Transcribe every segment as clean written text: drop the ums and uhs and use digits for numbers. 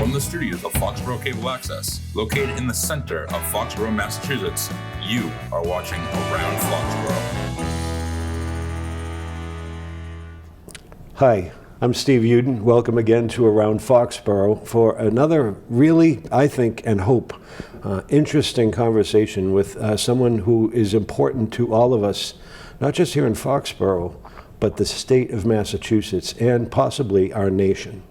From the studios of Foxboro Cable Access, located in the center of Foxborough, Massachusetts, you are watching Around Foxborough. Hi, I'm Steve Uden. Welcome again to Around Foxborough for another really, I think, and hope, interesting conversation with someone who is important to all of us, not just here in Foxborough, but the state of Massachusetts and possibly our nation.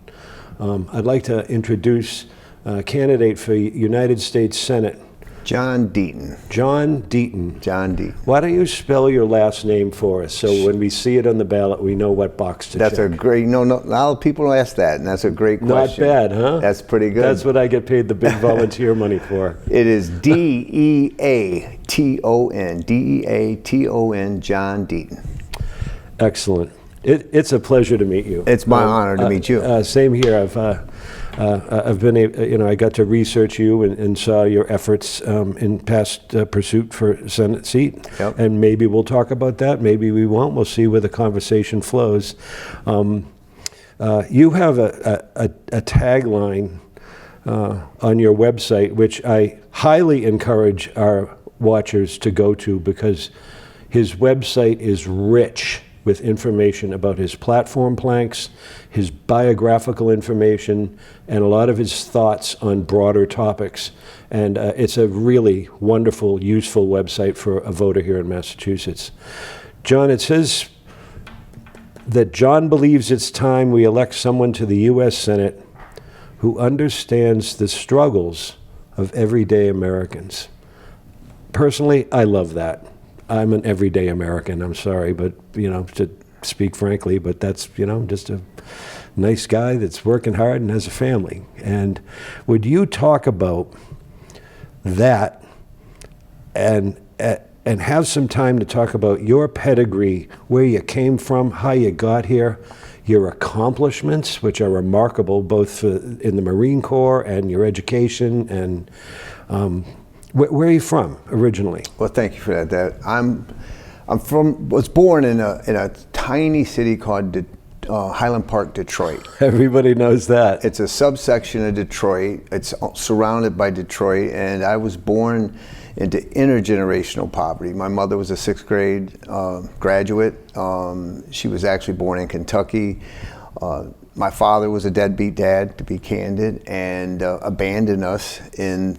I'd like to introduce a candidate for United States Senate. John Deaton. John Deaton. John Deaton. Why don't you spell your last name for us so when we see it on the ballot, we know what box to check? That's a great, no, a lot of people ask that, and that's a great question. Not bad, huh? That's pretty good. That's what I get paid the big volunteer money for. It is D-E-A-T-O-N. D-E-A-T-O-N, John Deaton. Excellent. It's a pleasure to meet you. It's my honor to meet you. Same here. I've been, I got to research you and saw your efforts in past pursuit for Senate seat. Yep. And maybe we'll talk about that. Maybe we won't. We'll see where the conversation flows. You have a tagline on your website, which I highly encourage our watchers to go to because his website is rich with information about his platform planks, his biographical information, and a lot of his thoughts on broader topics. And it's a really wonderful, useful website for a voter here in Massachusetts. John, it says that John believes it's time we elect someone to the U.S. Senate who understands the struggles of everyday Americans. Personally, I love that. I'm an everyday American, I'm sorry, but, to speak frankly, but that's, just a nice guy that's working hard and has a family. And would you talk about that and have some time to talk about your pedigree, where you came from, how you got here, your accomplishments, which are remarkable, both in the Marine Corps and your education, and where are you from originally? Well, thank you for that. Was born in a tiny city called Highland Park, Detroit. Everybody knows that. It's a subsection of Detroit. It's surrounded by Detroit, and I was born into intergenerational poverty. My mother was a sixth grade graduate. She was actually born in Kentucky. My father was a deadbeat dad, to be candid, and abandoned us in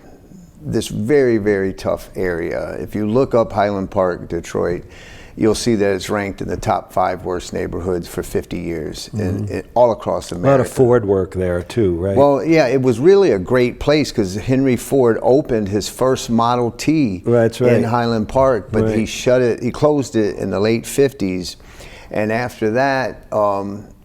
this very, very tough area. If you look up Highland Park, Detroit, you'll see that it's ranked in the top 5 worst neighborhoods for 50 years, and all across America. A lot of Ford work there too, right? Well, yeah, it was really a great place because Henry Ford opened his first Model T in Highland Park, but he closed it in the late 50s. And after that,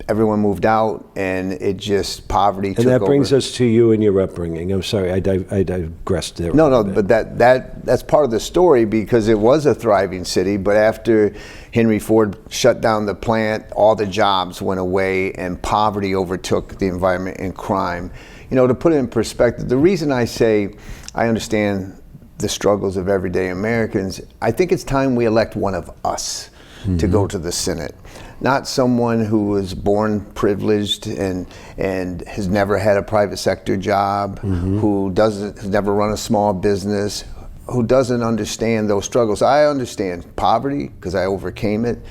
everyone moved out, and it just poverty took over. And that brings us to you and your upbringing. I'm sorry, I digressed there. No, but that's part of the story because it was a thriving city. But after Henry Ford shut down the plant, all the jobs went away, and poverty overtook the environment and crime. To put it in perspective, the reason I say I understand the struggles of everyday Americans, I think it's time we elect one of us to go to the Senate. Not someone who was born privileged and has never had a private sector job, who has never run a small business, who doesn't understand those struggles. I understand poverty because I overcame it.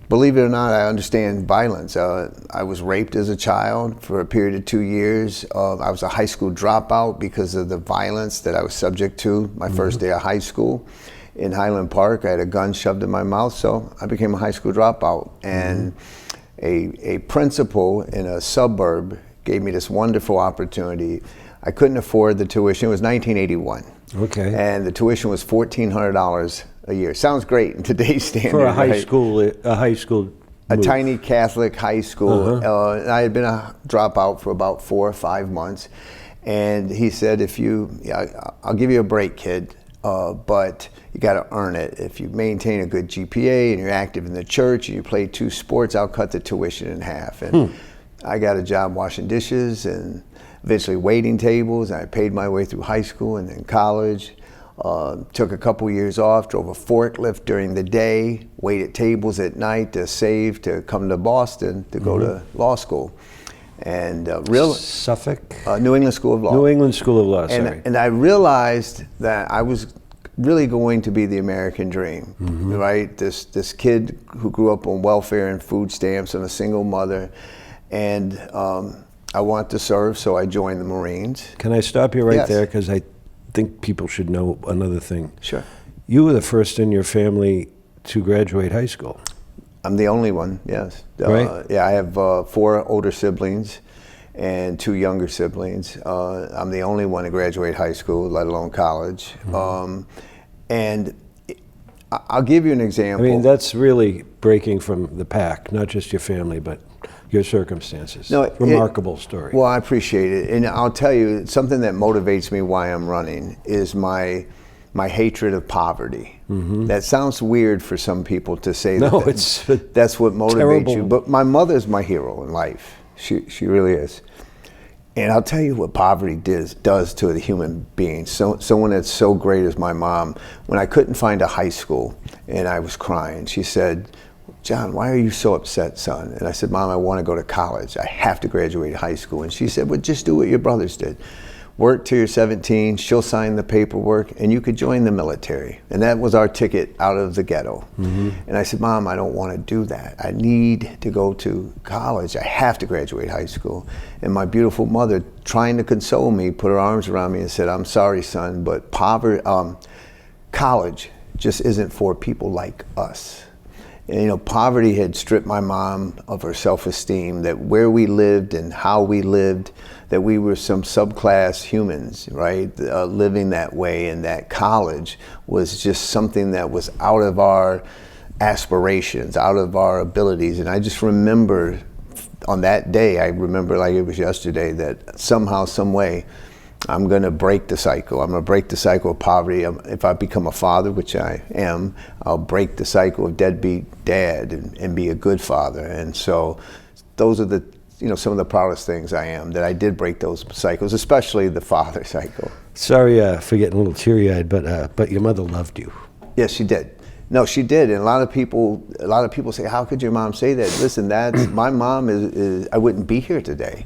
Believe it or not, I understand violence. I was raped as a child for a period of 2 years. I was a high school dropout because of the violence that I was subject to my first day of high school. In Highland Park, I had a gun shoved in my mouth, so I became a high school dropout. And a principal in a suburb gave me this wonderful opportunity. I couldn't afford the tuition. It was 1981. Okay. And the tuition was $1,400 a year. Sounds great in today's standards. For a high school a tiny Catholic high school. I had been a dropout for about 4 or 5 months. And he said, I'll give you a break, kid. But you got to earn it. If you maintain a good GPA and you're active in the church and you play 2 sports, I'll cut the tuition in half. And I got a job washing dishes and eventually waiting tables. I paid my way through high school and then college. Took a couple years off, drove a forklift during the day, waited tables at night to save to come to Boston to go to law school. and Suffolk? New England School of Law. New England School of Law, sorry. And I realized that I was really going to be the American dream, right? This kid who grew up on welfare and food stamps and a single mother, and I wanted to serve, so I joined the Marines. Can I stop you right Yes. there? Because I think people should know another thing. Sure. You were the first in your family to graduate high school. I'm the only one, yes. Right. Yeah, I have 4 older siblings and 2 younger siblings. I'm the only one to graduate high school, let alone college. And I'll give you an example. I mean, that's really breaking from the pack, not just your family, but your circumstances. No, remarkable story. Well, I appreciate it. And I'll tell you, something that motivates me why I'm running is my hatred of poverty. That sounds weird for some people to say No, that's what motivates terrible. you. But my mother's my hero in life. She really is. And I'll tell you what poverty does to a human being. Someone that's so great as my mom, when I couldn't find a high school and I was crying, she said, "John, why are you so upset, son?" And I said, "Mom, I want to go to college. I have to graduate high school." And she said, "Well, just do what your brothers did. Work till you're 17, she'll sign the paperwork, and you could join the military." And that was our ticket out of the ghetto. And I said, "Mom, I don't want to do that. I need to go to college. I have to graduate high school." And my beautiful mother, trying to console me, put her arms around me and said, "I'm sorry, son, but college just isn't for people like us." And, poverty had stripped my mom of her self-esteem, that where we lived and how we lived, that we were some subclass humans, right, living that way, and that college was just something that was out of our aspirations, out of our abilities. And I just remember on that day, I remember like it was yesterday, that somehow, some way, I'm going to break the cycle. I'm going to break the cycle of poverty. If I become a father, which I am, I'll break the cycle of deadbeat dad and be a good father. And so those are the, some of the proudest things I am, that I did break those cycles, especially the father cycle. Sorry for getting a little teary-eyed, but your mother loved you. Yes, she did. No, she did. And a lot of people say, "How could your mom say that?" Listen, my mom is I wouldn't be here today.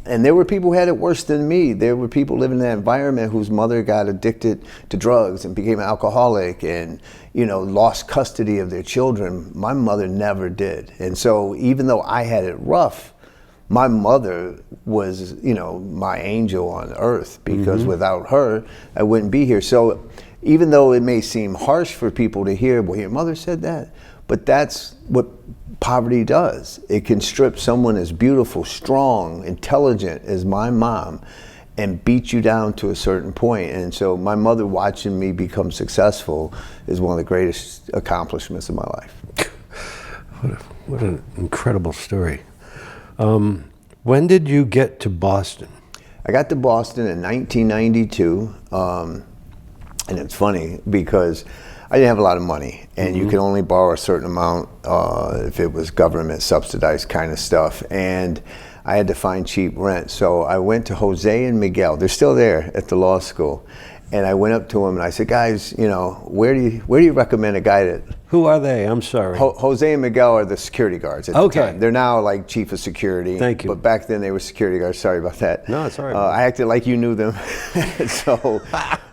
And there were people who had it worse than me. There were people living in that environment whose mother got addicted to drugs and became an alcoholic and, lost custody of their children. My mother never did. And so even though I had it rough, my mother was, my angel on earth, because without her, I wouldn't be here. So even though it may seem harsh for people to hear, "Well, your mother said that," but that's what poverty does. It can strip someone as beautiful, strong, intelligent as my mom and beat you down to a certain point. And so my mother watching me become successful is one of the greatest accomplishments of my life. What an incredible story. When did you get to Boston? I got to Boston in 1992, and it's funny because I didn't have a lot of money, and you could only borrow a certain amount if it was government subsidized kind of stuff, and I had to find cheap rent. So I went to Jose and Miguel. They're still there at the law school, and I went up to them and I said, "Guys, where do you recommend a guy that..." Who are they? I'm sorry. Jose and Miguel are the security guards at the time. They're now like chief of security. Thank you. But back then they were security guards. Sorry about that. No, it's all right. I acted like you knew them.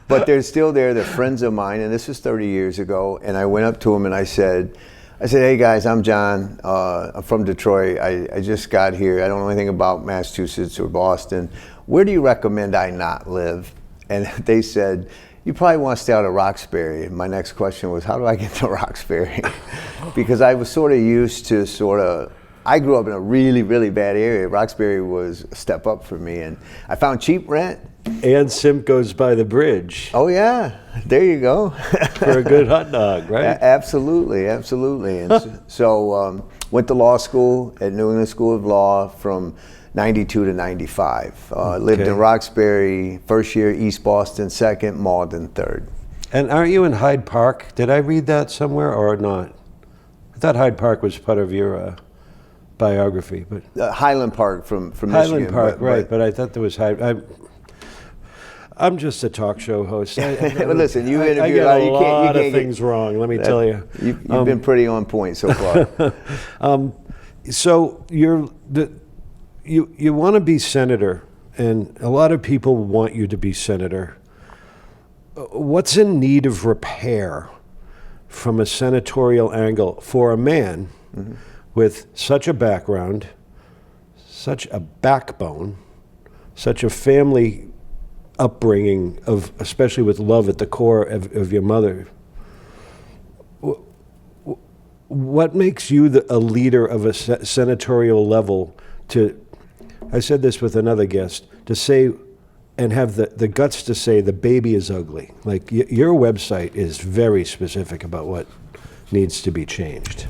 But they're still there. They're friends of mine, and this was 30 years ago. And I went up to them and I said, "Hey guys, I'm John. I'm from Detroit. I just got here. I don't know anything about Massachusetts or Boston. Where do you recommend I not live?" And they said, "You probably want to stay out of Roxbury." And my next question was, how do I get to Roxbury? Because I was sort of used to I grew up in a really, really bad area. Roxbury was a step up for me, and I found cheap rent. And Simcoe's by the bridge. Oh yeah, there you go. For a good hot dog, right? Absolutely. And so went to law school at New England School of Law from 92 to 95. Lived in Roxbury, first year, East Boston, second, Malden, third. And aren't you in Hyde Park? Did I read that somewhere or not? I thought Hyde Park was part of your biography, but Highland Park from Michigan. Highland Park, but I thought there was Hyde. I'm just a talk show host. Well, listen, you interviewed I get a lot of things wrong. Let me tell you. You've been pretty on point so far. So you want to be senator, and a lot of people want you to be senator. What's in need of repair from a senatorial angle for a man with such a background, such a backbone, such a family upbringing of, especially with love at the core of your mother? What makes you a leader of a senatorial level to, I said this with another guest, to say and have the guts to say the baby is ugly? Like, your website is very specific about what needs to be changed.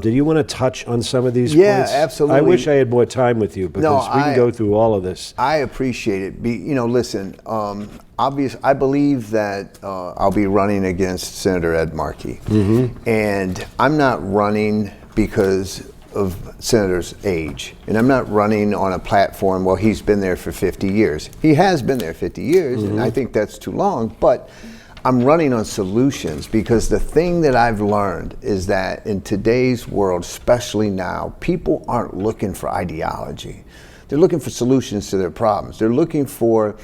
Do you want to touch on some of these points? Yeah, absolutely. I wish I had more time with you, because we can go through all of this. I appreciate it. Listen, I believe that I'll be running against Senator Ed Markey. And I'm not running because of Senator's age. And I'm not running on a platform, well, he's been there for 50 years. He has been there 50 years, and I think that's too long, but I'm running on solutions, because the thing that I've learned is that in today's world, especially now, people aren't looking for ideology. They're looking for solutions to their problems. They're looking for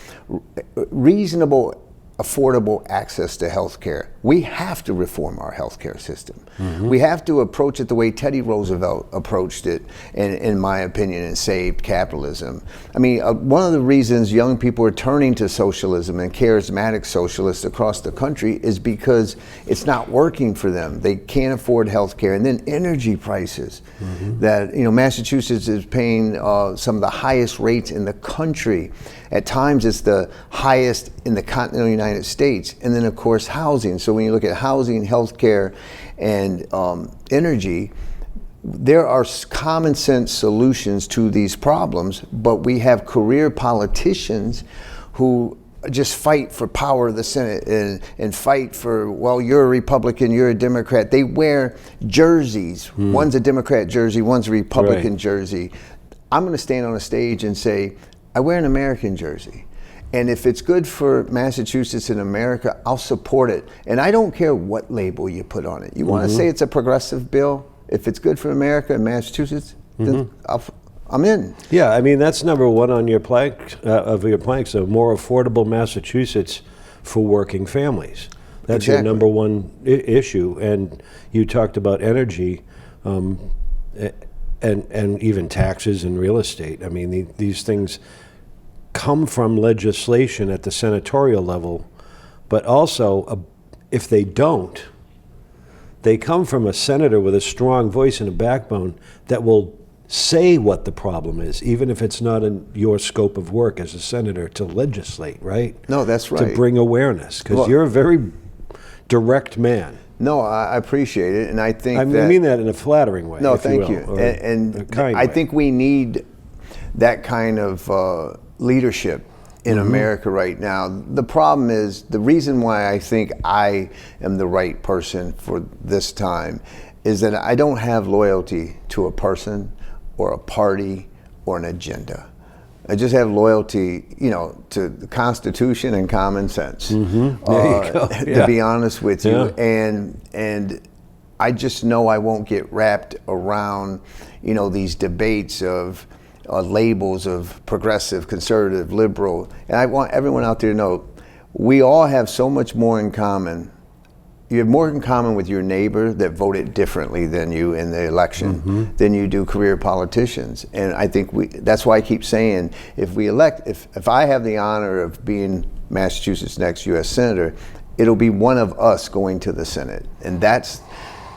reasonable, affordable access to health care. We have to reform our health care system. We have to approach it the way Teddy Roosevelt approached it, in my opinion, and saved capitalism. I mean, one of the reasons young people are turning to socialism and charismatic socialists across the country is because it's not working for them. They can't afford health care. And then energy prices that, Massachusetts is paying some of the highest rates in the country. At times it's the highest in the continental United States. And then of course housing. So when you look at housing, healthcare, and energy, there are common sense solutions to these problems, but we have career politicians who just fight for power of the Senate and fight for, well, you're a Republican, you're a Democrat. They wear jerseys. One's a Democrat jersey, one's a Republican jersey. I'm going to stand on a stage and say, I wear an American jersey. And if it's good for Massachusetts and America, I'll support it. And I don't care what label you put on it. You want to say it's a progressive bill? If it's good for America and Massachusetts, then I'm in. Yeah, I mean, that's number one on your plank, of your planks, a more affordable Massachusetts for working families. That's your number one issue. And you talked about energy and even taxes and real estate. I mean, these things come from legislation at the senatorial level, but also if they don't, they come from a senator with a strong voice and a backbone that will say what the problem is, even if it's not in your scope of work as a senator to legislate, right? No, that's right. To bring awareness, because you're a very direct man. No, I appreciate it, and I think I mean that in a flattering way. No, thank you. And I think we need that kind of leadership in America right now. The problem is, the reason why I think I am the right person for this time is that I don't have loyalty to a person or a party or an agenda. I just have loyalty, to the Constitution and common sense. There you go. To be honest with you, and I just know I won't get wrapped around, these debates of labels of progressive, conservative, liberal. And I want everyone out there to know, we all have so much more in common. You have more in common with your neighbor that voted differently than you in the election than you do career politicians. And I think that's why I keep saying, if I have the honor of being Massachusetts' next U.S. Senator, it'll be one of us going to the Senate. And that's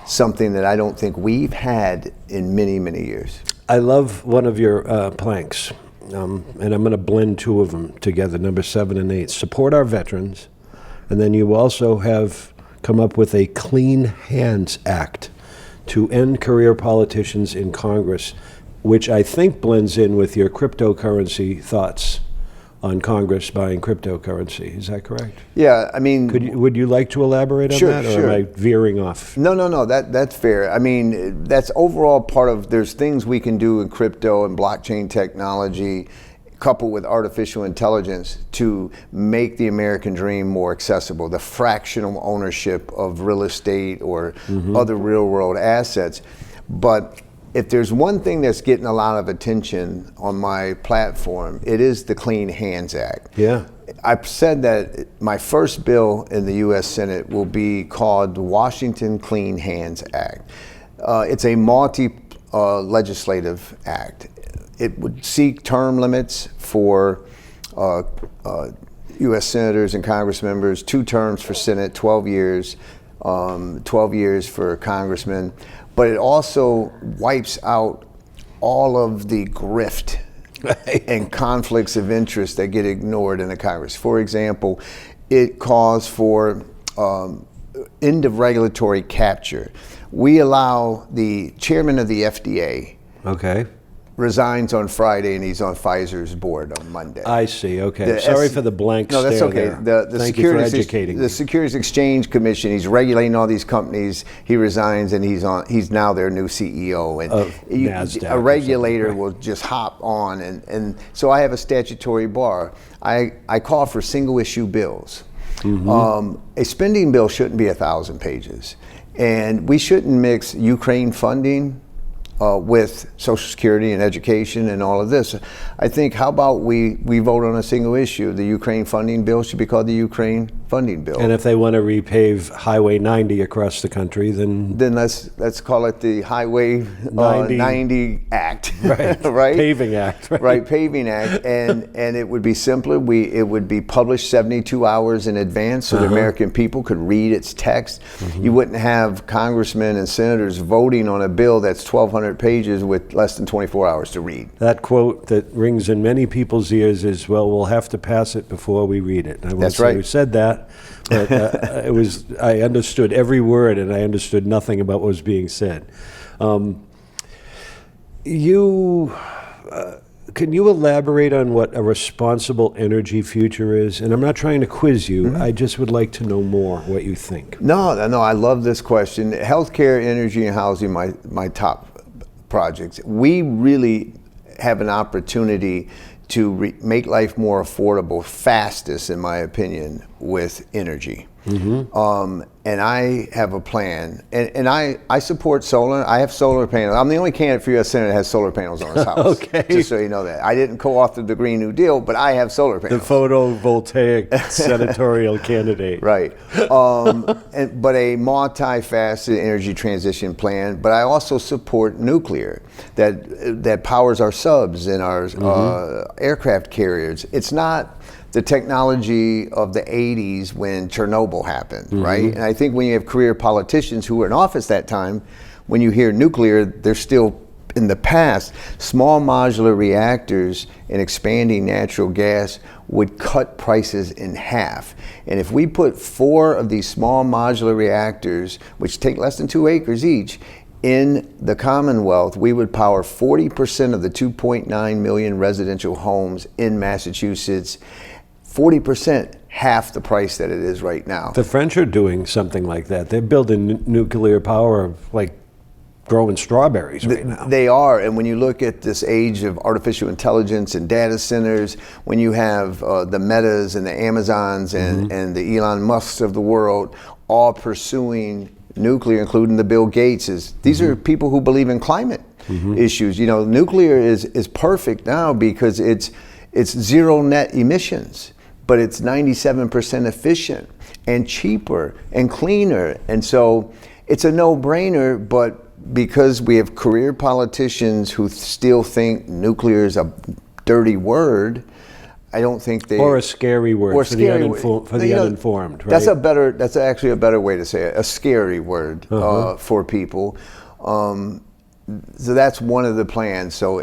something that I don't think we've had in many, many years. I love one of your planks, and I'm going to blend two of them together, number 7 and 8. Support our veterans, and then you also have come up with a Clean Hands Act to end career politicians in Congress, which I think blends in with your cryptocurrency thoughts on Congress buying cryptocurrency. Is that correct? Yeah, I mean... Would you like to elaborate on that, or am I veering off? No, that's fair. I mean, that's overall part of, there's things we can do in crypto and blockchain technology, coupled with artificial intelligence, to make the American dream more accessible, the fractional ownership of real estate or other real world assets. But if there's one thing that's getting a lot of attention on my platform, it is the Clean Hands Act. Yeah. I've said that my first bill in the U.S. Senate will be called the Washington Clean Hands Act. It's a legislative act. It would seek term limits for U.S. senators and Congress members, 2 terms for Senate, 12 years, 12 years for congressmen. But it also wipes out all of the grift and conflicts of interest that get ignored in the Congress. For example, it calls for end of regulatory capture. We allow the chairman of the FDA resigns on Friday, and he's on Pfizer's board on Monday. I see. Okay. Sorry for the blank stare. No, that's okay. Thank you for educating me. The Securities Exchange Commission, he's regulating all these companies. He resigns, and he's now their new CEO. And NASDAQ a regulator will just hop on, and so I have a statutory bar. I call for single issue bills. A spending bill shouldn't be 1,000 pages, and we shouldn't mix Ukraine funding with Social Security and education and all of this. I think, how about we vote on a single issue? The Ukraine funding bill should be called the Ukraine funding bill. And if they want to repave Highway 90 across the country, then let's call it the Highway 90 Act, right? Right? Paving Act, right? Right, Paving Act, and it would be simpler. It would be published 72 hours in advance, so the American people could read its text. You wouldn't have congressmen and senators voting on a bill that's 1,200 pages with less than 24 hours to read. That quote that rings in many people's ears is, well, we'll have to pass it before we read it. And I won't say who said that, but I understood every word, and I understood nothing about what was being said. Can you elaborate on what a responsible energy future is? And I'm not trying to quiz you. I just would like to know more what you think. No, I love this question. Healthcare, energy, and housing, my top projects. We really have an opportunity to make life more affordable fastest, in my opinion, with energy. And I have a plan, and I support solar. I have solar panels. I'm the only candidate for U.S. Senate that has solar panels on his house. Okay. Just so you know that. I didn't co-author the Green New Deal, but I have solar panels. The photovoltaic senatorial candidate. Right. But a multifaceted energy transition plan. But I also support nuclear that powers our subs and our aircraft carriers. It's not the technology of the 80s when Chernobyl happened, right? And I think when you have career politicians who were in office that time, when you hear nuclear, they're still in the past. Small modular reactors and expanding natural gas would cut prices in half. And if we put 4 of these small modular reactors, which take less than 2 acres each, in the Commonwealth, we would power 40% of the 2.9 million residential homes in Massachusetts. 40%, half the price that it is right now. The French are doing something like that. They're building nuclear power like growing strawberries right now. They are, and when you look at this age of artificial intelligence and data centers, when you have the Metas and the Amazons and the Elon Musks of the world all pursuing nuclear, including the Bill Gateses, these are people who believe in climate issues. You know, nuclear is perfect now because it's zero net emissions, but it's 97% efficient and cheaper and cleaner. And so it's a no-brainer, but because we have career politicians who still think nuclear is a dirty word, I don't think they... Or a scary word for the uninformed, right? That's actually a better way to say it, a scary word for people. So that's one of the plans. So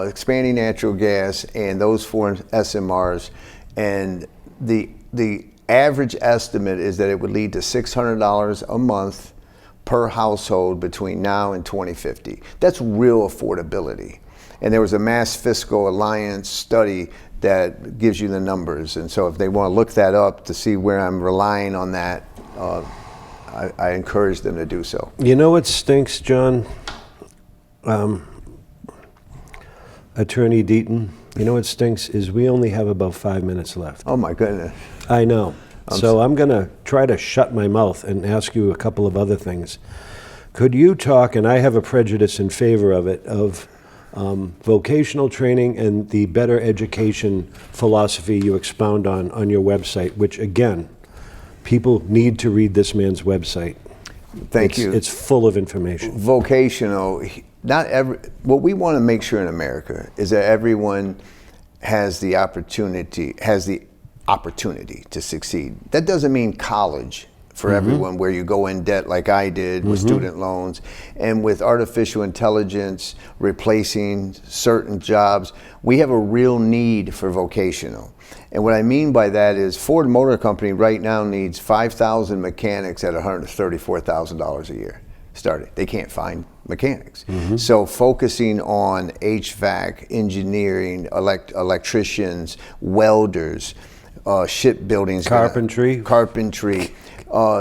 expanding natural gas and those 4 SMRs, and the average estimate is that it would lead to $600 a month per household between now and 2050. That's real affordability. And there was a Mass Fiscal Alliance study that gives you the numbers. And so if they want to look that up to see where I'm relying on that, I encourage them to do so. You know what stinks, John? Attorney Deaton, you know what stinks is we only have about 5 minutes left. Oh my goodness. I know. So I'm going to try to shut my mouth and ask you a couple of other things. Could you talk, and I have a prejudice in favor of it, of vocational training and the better education philosophy you expound on your website, which again, people need to read this man's website. Thank you. It's full of information. Vocational, what we want to make sure in America is that everyone has the opportunity to succeed. That doesn't mean college for everyone, where you go in debt like I did with student loans, and with artificial intelligence replacing certain jobs, we have a real need for vocational. And what I mean by that is Ford Motor Company right now needs 5,000 mechanics at $134,000 a year. They can't find mechanics. So focusing on HVAC, engineering, electricians, welders, shipbuilding, Carpentry.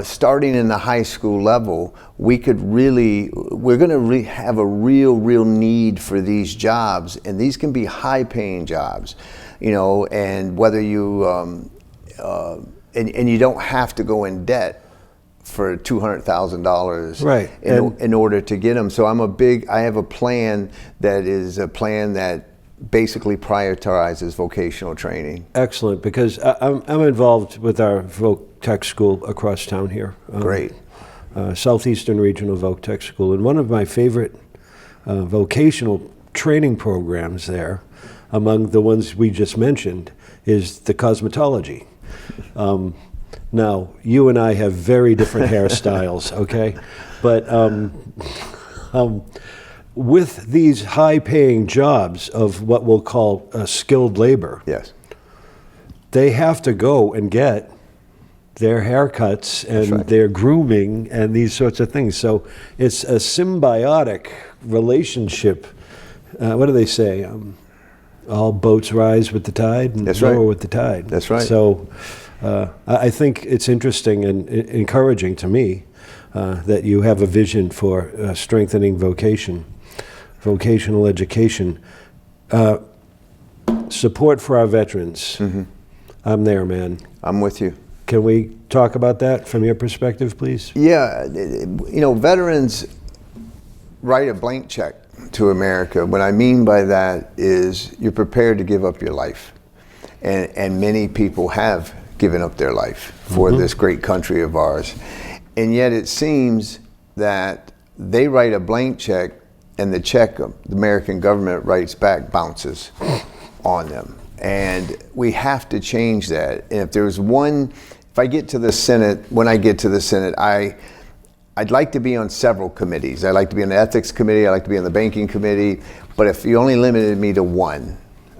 Starting in the high school level, we're going to have a real need for these jobs, and these can be high-paying jobs, and whether you and you don't have to go in debt for $200,000 right. in order to get them. So I have a plan that basically prioritizes vocational training. Excellent, because I'm involved with our Voc Tech School across town here. Great. Southeastern Regional Voc Tech School, and one of my favorite vocational training programs there, among the ones we just mentioned, is the cosmetology. Now, you and I have very different hairstyles, okay? But with these high-paying jobs of what we'll call skilled labor, yes, they have to go and get their haircuts and right. their grooming and these sorts of things. So it's a symbiotic relationship. What do they say? All boats rise with the tide and lower with the tide. That's right. So I think it's interesting and encouraging to me that you have a vision for strengthening vocational education. Support for our veterans. I'm there, man. I'm with you. Can we talk about that from your perspective, please? Yeah, veterans write a blank check to America. What I mean by that is you're prepared to give up your life. And many people have given up their life for this great country of ours. And yet it seems that they write a blank check, and the check the American government writes back bounces on them. And we have to change that. And if I get to the Senate, I'd like to be on several committees. I'd like to be on the ethics committee, I'd like to be on the banking committee, but if you only limited me to one,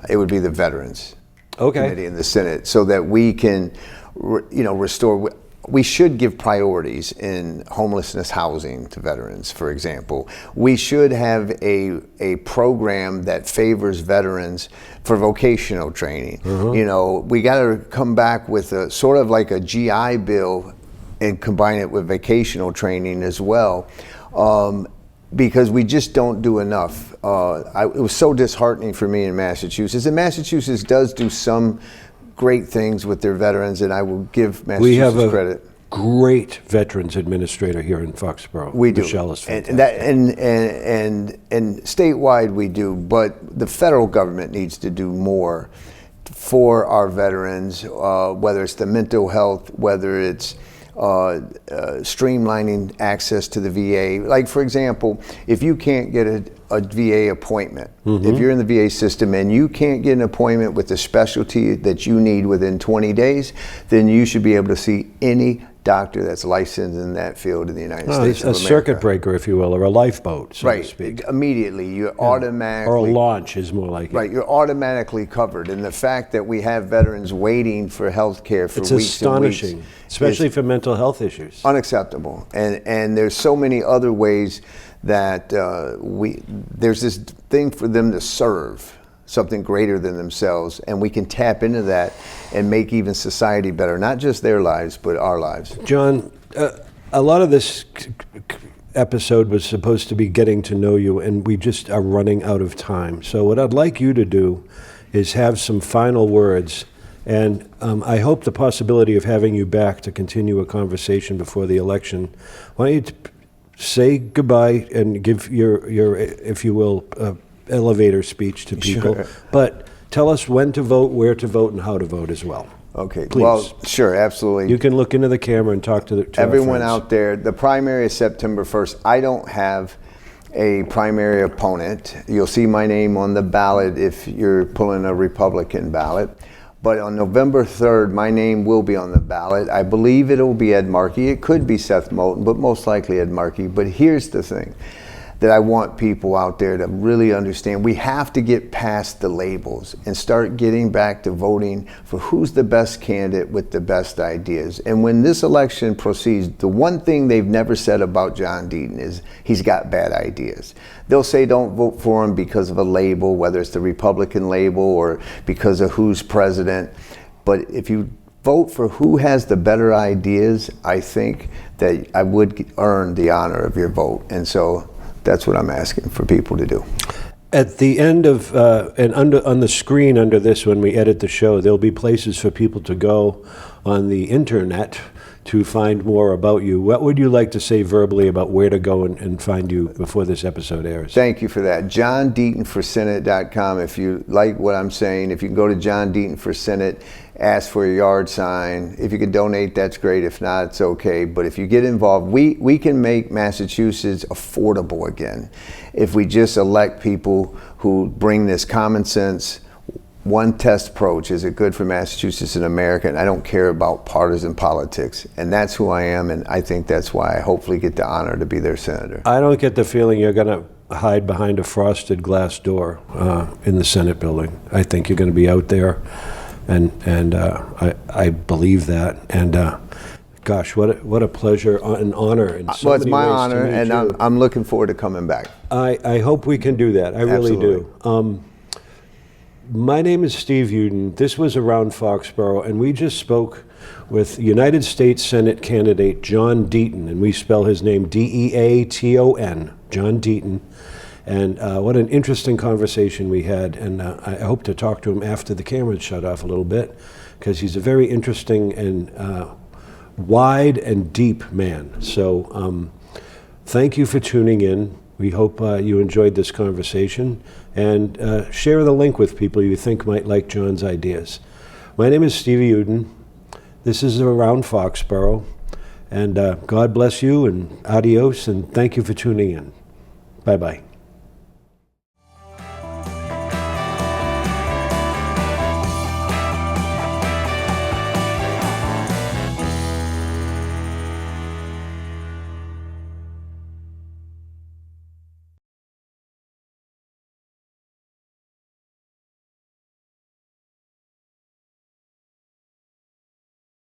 it would be the veterans committee in the Senate, so that we can, restore. We should give priorities in homelessness housing to veterans, for example. We should have a program that favors veterans for vocational training. We got to come back with a sort of like a GI Bill and combine it with vocational training as well, because we just don't do enough. It was so disheartening for me in Massachusetts. And Massachusetts does do some great things with their veterans, and I will give Massachusetts credit. We have a great veterans administrator here in Foxborough. We do. Michelle is fantastic. And statewide we do, but the federal government needs to do more for our veterans, whether it's the mental health, whether it's streamlining access to the VA. Like, for example, if you can't get a VA appointment, if you're in the VA system and you can't get an appointment with the specialty that you need within 20 days, then you should be able to see any doctor that's licensed in that field in the United States of America. A circuit breaker, if you will, or a lifeboat, so to speak. Immediately, you're automatically... Or a launch is more like it. Right, you're automatically covered. And the fact that we have veterans waiting for health care for weeks and weeks... It's astonishing, especially for mental health issues. Unacceptable. And there's so many other ways that there's this thing for them to serve something greater than themselves, and we can tap into that and make even society better, not just their lives, but our lives. John, a lot of this episode was supposed to be getting to know you, and we just are running out of time. So what I'd like you to do is have some final words, and I hope the possibility of having you back to continue a conversation before the election. Why don't you say goodbye and give your if you will, elevator speech to people. Sure. But tell us when to vote, where to vote, and how to vote as well. Okay. Please. Well, sure, absolutely. You can look into the camera and talk to our everyone friends. out there. The primary is September 1st. I don't have a primary opponent. You'll see my name on the ballot if you're pulling a Republican ballot. But on November 3rd, my name will be on the ballot. I believe it'll be Ed Markey. It could be Seth Moulton, but most likely Ed Markey. But here's the thing that I want people out there to really understand. We have to get past the labels and start getting back to voting for who's the best candidate with the best ideas. And when this election proceeds, the one thing they've never said about John Deaton is he's got bad ideas. They'll say don't vote for him because of a label, whether it's the Republican label or because of who's president. But if you vote for who has the better ideas, I think that I would earn the honor of your vote. And so that's what I'm asking for people to do. At the end of, and on the screen under this, when we edit the show, there'll be places for people to go on the internet to find more about you. What would you like to say verbally about where to go and find you before this episode airs? Thank you for that. JohnDeatonForSenate.com. If you like what I'm saying, if you can go to John Deaton for Senate, ask for a yard sign. If you can donate, that's great. If not, it's okay. But if you get involved, we can make Massachusetts affordable again if we just elect people who bring this common sense, one test approach. Is it good for Massachusetts and America? And I don't care about partisan politics. And that's who I am, and I think that's why I hopefully get the honor to be their senator. I don't get the feeling you're going to hide behind a frosted glass door in the Senate building. I think you're going to be out there, and I believe that. And gosh, what a pleasure and honor in so well, it's many my ways honor, to meet and you. I'm looking forward to coming back. I hope we can do that. I really Absolutely. do. My name is Steve Uden. This was Around Foxborough, and we just spoke with United States Senate candidate John Deaton, and we spell his name D-E-A-T-O-N, John Deaton. And what an interesting conversation we had, and I hope to talk to him after the cameras shut off a little bit, because he's a very interesting and wide and deep man. So thank you for tuning in. We hope you enjoyed this conversation, and share the link with people you think might like John's ideas. My name is Stevie Uden. This is Around Foxborough, and God bless you, and adios, and thank you for tuning in. Bye-bye.